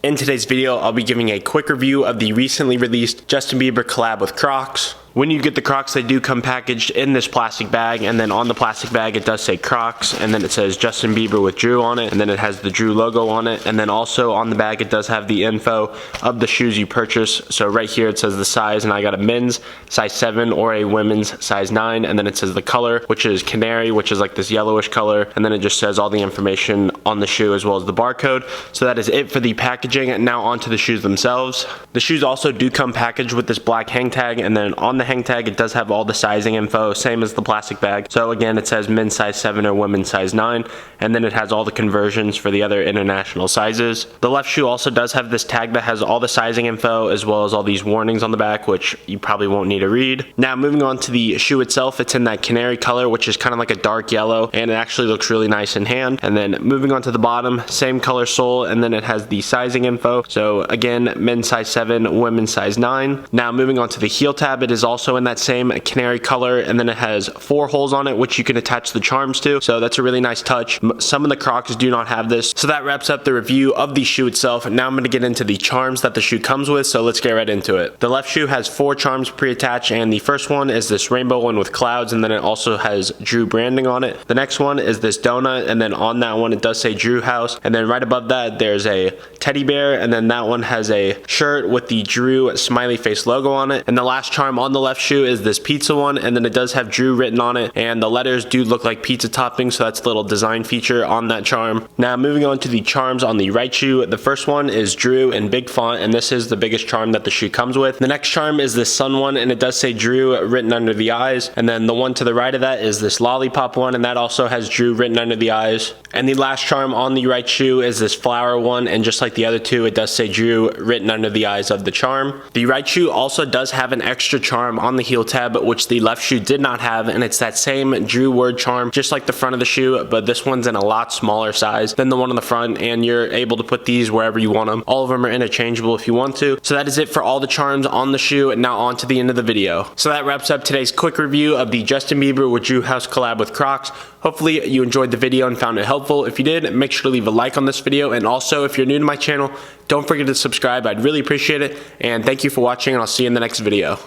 In today's video, I'll be giving a quick review of the recently released Justin Bieber collab with Crocs. When you get the Crocs, they do come packaged in this plastic bag, and then on the plastic bag it does say Crocs, and then it says Justin Bieber with Drew on it, and then it has the Drew logo on it, and then also on the bag it does have the info of the shoes you purchase. So right here it says the size, and I got a men's size 7 or a women's size 9, and then it says the color, which is canary, which is like this yellowish color, and then it just says all the information on the shoe as well as the barcode. So that is it for the packaging. Now onto the shoes themselves. The shoes also do come packaged with this black hang tag, and then on the hang tag it does have all the sizing info, same as the plastic bag. So again, it says men's size 7 or women's size 9, and then it has all the conversions for the other international sizes. The left shoe also does have this tag that has all the sizing info as well as all these warnings on the back, which you probably won't need to read. Now moving on to the shoe itself, it's in that canary color, which is kind of like a dark yellow, and it actually looks really nice in hand. And then moving on to the bottom, same color sole, and then it has the sizing info. So again, men's size 7, women's size 9. Now moving on to the heel tab, it is also in that same canary color, and then it has 4 holes on it which you can attach the charms to, so that's a really nice touch. Some of the Crocs do not have this. So that wraps up the review of the shoe itself. Now I'm going to get into the charms that the shoe comes with, so let's get right into it. The left shoe has 4 charms pre-attached, and the first one is this rainbow one with clouds, and then it also has Drew branding on it. The next one is this donut, and then on that one it does say Drew House, and then right above that there's a teddy bear, and then that one has a shirt with the Drew smiley face logo on it. And the last charm on the left shoe is this pizza one, and then it does have Drew written on it, and the letters do look like pizza toppings, so that's a little design feature on that charm. Now moving on to the charms on the right shoe, the first one is Drew in big font, and this is the biggest charm that the shoe comes with. The next charm is this sun one, and it does say Drew written under the eyes, and then the one to the right of that is this lollipop one, and that also has Drew written under the eyes. And the last charm on the right shoe is this flower one, and just like the other two, it does say Drew written under the eyes of the charm. The right shoe also does have an extra charm on the heel tab, which the left shoe did not have, and it's that same Drew word charm, just like the front of the shoe, but this one's in a lot smaller size than the one on the front, and you're able to put these wherever you want them. All of them are interchangeable if you want to. So that is it for all the charms on the shoe. Now on to the end of the video. So that wraps up today's quick review of the Justin Bieber with Drew House collab with Crocs. Hopefully you enjoyed the video and found it helpful. If you did, make sure to leave a like on this video, and also if you're new to my channel, don't forget to subscribe. I'd really appreciate it, and thank you for watching, and I'll see you in the next video.